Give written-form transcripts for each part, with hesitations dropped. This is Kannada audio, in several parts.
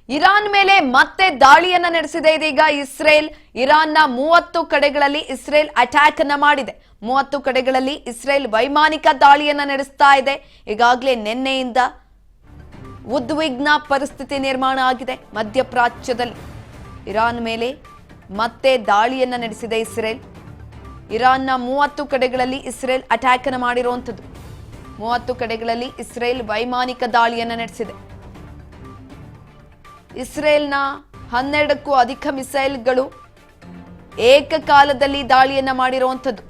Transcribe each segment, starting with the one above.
ಇರಾನ್ ಮೇಲೆ ಮತ್ತೆ ದಾಳಿಯನ್ನ ನಡೆಸಿದೆ ಇದೀಗ ಇಸ್ರೇಲ್. ಇರಾನ್ನ 30 ಕಡೆಗಳಲ್ಲಿ ಇಸ್ರೇಲ್ ಅಟ್ಯಾಕ್ ಅನ್ನ ಮಾಡಿದೆ. 30 ಕಡೆಗಳಲ್ಲಿ ಇಸ್ರೇಲ್ ವೈಮಾನಿಕ ದಾಳಿಯನ್ನ ನಡೆಸ್ತಾ ಇದೆ. ಈಗಾಗಲೇ ನಿನ್ನೆಯಿಂದ ಉದ್ವಿಗ್ನ ಪರಿಸ್ಥಿತಿ ನಿರ್ಮಾಣ ಆಗಿದೆ ಮಧ್ಯಪ್ರಾಚ್ಯದಲ್ಲಿ. ಇರಾನ್ ಮೇಲೆ ಮತ್ತೆ ದಾಳಿಯನ್ನ ನಡೆಸಿದೆ ಇಸ್ರೇಲ್. ಇರಾನ್ನ 30 ಕಡೆಗಳಲ್ಲಿ ಇಸ್ರೇಲ್ ಅಟ್ಯಾಕ್ ಅನ್ನ ಮಾಡಿರುವಂತದ್ದು. 30 ಕಡೆಗಳಲ್ಲಿ ಇಸ್ರೇಲ್ ವೈಮಾನಿಕ ದಾಳಿಯನ್ನ ನಡೆಸಿದೆ. ಇಸ್ರೇಲ್ನ 12ಕ್ಕೂ ಅಧಿಕ ಮಿಸೈಲ್ಗಳು ಏಕಕಾಲದಲ್ಲಿ ದಾಳಿಯನ್ನ ಮಾಡಿರುವಂತದ್ದು.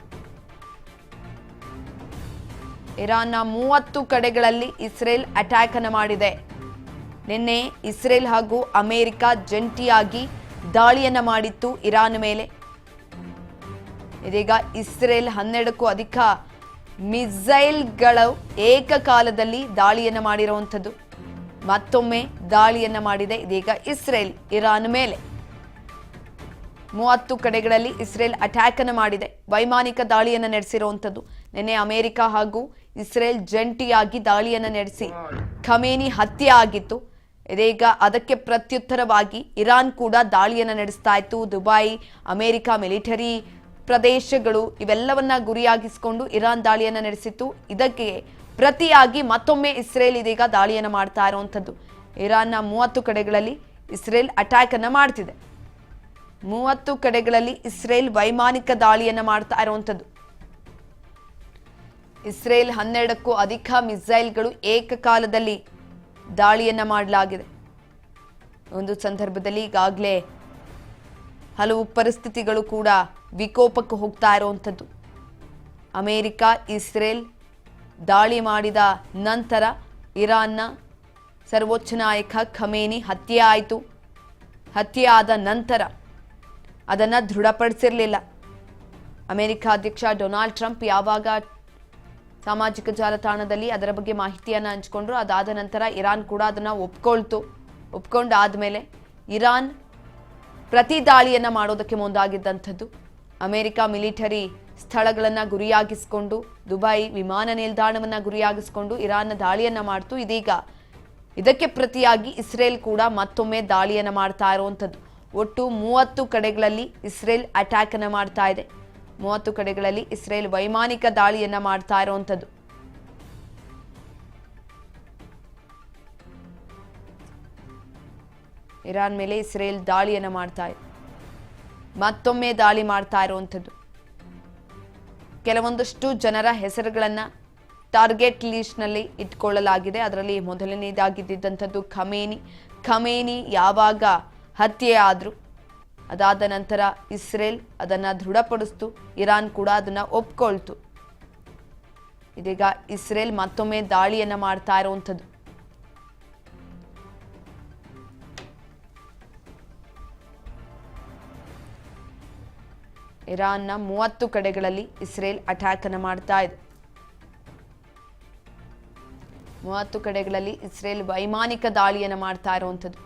ಇರಾನ್ನ 30 ಕಡೆಗಳಲ್ಲಿ ಇಸ್ರೇಲ್ ಅಟ್ಯಾಕ್ ಅನ್ನು ಮಾಡಿದೆ. ನಿನ್ನೆ ಇಸ್ರೇಲ್ ಹಾಗೂ ಅಮೆರಿಕ ಜಂಟಿಯಾಗಿ ದಾಳಿಯನ್ನ ಮಾಡಿತ್ತು ಇರಾನ್ ಮೇಲೆ. ಇದೀಗ ಇಸ್ರೇಲ್ 12ಕ್ಕೂ ಅಧಿಕ ಮಿಸೈಲ್ಗಳು ಏಕಕಾಲದಲ್ಲಿ ದಾಳಿಯನ್ನ ಮಾಡಿರುವಂತದ್ದು. ಮತ್ತೊಮ್ಮೆ ದಾಳಿಯನ್ನ ಮಾಡಿದೆ ಇದೀಗ ಇಸ್ರೇಲ್ ಇರಾನ್ ಮೇಲೆ. 30 ಕಡೆಗಳಲ್ಲಿ ಇಸ್ರೇಲ್ ಅಟ್ಯಾಕ್ ಅನ್ನು ಮಾಡಿದೆ, ವೈಮಾನಿಕ ದಾಳಿಯನ್ನ ನಡೆಸಿರುವಂತದ್ದು. ನಿನ್ನೆ ಅಮೆರಿಕ ಹಾಗೂ ಇಸ್ರೇಲ್ ಜಂಟಿಯಾಗಿ ದಾಳಿಯನ್ನ ನಡೆಸಿ ಖಮೇನಿ ಹತ್ಯೆ ಆಗಿತ್ತು. ಇದೀಗ ಅದಕ್ಕೆ ಪ್ರತ್ಯುತ್ತರವಾಗಿ ಇರಾನ್ ಕೂಡ ದಾಳಿಯನ್ನ ನಡೆಸ್ತಾ ಇತ್ತು. ದುಬೈ, ಅಮೆರಿಕ ಮಿಲಿಟರಿ ಪ್ರದೇಶಗಳು ಇವೆಲ್ಲವನ್ನ ಗುರಿಯಾಗಿಸಿಕೊಂಡು ಇರಾನ್ ದಾಳಿಯನ್ನ ನಡೆಸಿತ್ತು. ಇದಕ್ಕೆ ಪ್ರತಿಯಾಗಿ ಮತ್ತೊಮ್ಮೆ ಇಸ್ರೇಲ್ ಇದೀಗ ದಾಳಿಯನ್ನ ಮಾಡ್ತಾ ಇರುವಂತದ್ದು. ಇರಾನ್ನ 30 ಕಡೆಗಳಲ್ಲಿ ಇಸ್ರೇಲ್ ಅಟ್ಯಾಕ್ ಅನ್ನ ಮಾಡ್ತಿದೆ. 30 ಕಡೆಗಳಲ್ಲಿ ಇಸ್ರೇಲ್ ವೈಮಾನಿಕ ದಾಳಿಯನ್ನ ಮಾಡ್ತಾ ಇರುವಂತದ್ದು. ಇಸ್ರೇಲ್ 12ಕ್ಕೂ ಅಧಿಕ ಮಿಸೈಲ್ಗಳು ಏಕಕಾಲದಲ್ಲಿ ದಾಳಿಯನ್ನ ಮಾಡಲಾಗಿದೆ. ಒಂದು ಸಂದರ್ಭದಲ್ಲಿ ಈಗಾಗಲೇ ಹಲವು ಪರಿಸ್ಥಿತಿಗಳು ಕೂಡ ವಿಕೋಪಕ್ಕೆ ಹೋಗ್ತಾ ಇರುವಂತದ್ದು. ಅಮೆರಿಕ ಇಸ್ರೇಲ್ ದಾಳಿ ಮಾಡಿದ ನಂತರ ಇರಾನ್ನ ಸರ್ವೋಚ್ಚ ನಾಯಕ ಖಮೇನಿ ಹತ್ಯೆ ಆಯಿತು. ಹತ್ಯೆ ಆದ ನಂತರ ಅದನ್ನು ದೃಢಪಡಿಸಿರಲಿಲ್ಲ. ಅಮೆರಿಕ ಅಧ್ಯಕ್ಷ ಡೊನಾಲ್ಡ್ ಟ್ರಂಪ್ ಯಾವಾಗ ಸಾಮಾಜಿಕ ಜಾಲತಾಣದಲ್ಲಿ ಅದರ ಬಗ್ಗೆ ಮಾಹಿತಿಯನ್ನು ಹಂಚಿಕೊಂಡ್ರು, ಅದಾದ ನಂತರ ಇರಾನ್ ಕೂಡ ಅದನ್ನು ಒಪ್ಕೊಂಡಾದ್ಮೇಲೆ ಇರಾನ್ ಪ್ರತಿ ದಾಳಿಯನ್ನು ಮಾಡೋದಕ್ಕೆ ಮುಂದಾಗಿದ್ದಂಥದ್ದು. ಅಮೆರಿಕ ಮಿಲಿಟರಿ ಸ್ಥಳಗಳನ್ನು ಗುರಿಯಾಗಿಸಿಕೊಂಡು, ದುಬೈ ವಿಮಾನ ನಿಲ್ದಾಣವನ್ನು ಗುರಿಯಾಗಿಸಿಕೊಂಡು ಇರಾನ್ನ ದಾಳಿಯನ್ನ ಮಾಡ್ತು. ಇದೀಗ ಇದಕ್ಕೆ ಪ್ರತಿಯಾಗಿ ಇಸ್ರೇಲ್ ಕೂಡ ಮತ್ತೊಮ್ಮೆ ದಾಳಿಯನ್ನ ಮಾಡ್ತಾ ಇರುವಂಥದ್ದು. ಒಟ್ಟು 30 ಕಡೆಗಳಲ್ಲಿ ಇಸ್ರೇಲ್ ಅಟ್ಯಾಕ್ ಅನ್ನ ಮಾಡ್ತಾ ಇದೆ. 30 ಕಡೆಗಳಲ್ಲಿ ಇಸ್ರೇಲ್ ವೈಮಾನಿಕ ದಾಳಿಯನ್ನ ಮಾಡ್ತಾ ಇರುವಂಥದ್ದು. ಇರಾನ್ ಮೇಲೆ ಇಸ್ರೇಲ್ ದಾಳಿಯನ್ನ ಮಾಡ್ತಾ ಇದೆ. ಮತ್ತೊಮ್ಮೆ ದಾಳಿ ಮಾಡ್ತಾ ಇರುವಂಥದ್ದು. ಕೆಲವೊಂದಷ್ಟು ಜನರ ಹೆಸರುಗಳನ್ನ ಟಾರ್ಗೆಟ್ ಲಿಸ್ಟ್ನಲ್ಲಿ ಇಟ್ಕೊಳ್ಳಲಾಗಿದೆ. ಅದರಲ್ಲಿ ಮೊದಲನೇದಾಗಿದ್ದಂಥದ್ದು ಖಮೇನಿ ಯಾವಾಗ ಹತ್ಯೆ ಆದ್ರು, ಅದಾದ ನಂತರ ಇಸ್ರೇಲ್ ಅದನ್ನ ದೃಢಪಡಿಸ್ತು, ಇರಾನ್ ಕೂಡ ಅದನ್ನ ಒಪ್ಕೊಳ್ತು. ಇದೀಗ ಇಸ್ರೇಲ್ ಮತ್ತೊಮ್ಮೆ ದಾಳಿಯನ್ನ ಮಾಡ್ತಾ ಇರುವಂಥದ್ದು. ಇರಾನ್ನ 30 ಕಡೆಗಳಲ್ಲಿ ಇಸ್ರೇಲ್ ಅಟ್ಯಾಕ್ ಅನ್ನು ಮಾಡ್ತಾ ಇದೆ. 30 ಕಡೆಗಳಲ್ಲಿ ಇಸ್ರೇಲ್ ವೈಮಾನಿಕ ದಾಳಿಯನ್ನು ಮಾಡ್ತಾ ಇರುವಂಥದ್ದು.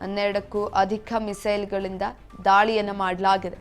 12ಕ್ಕೂ ಅಧಿಕ ಮಿಸೈಲ್ಗಳಿಂದ ದಾಳಿಯನ್ನು ಮಾಡಲಾಗಿದೆ.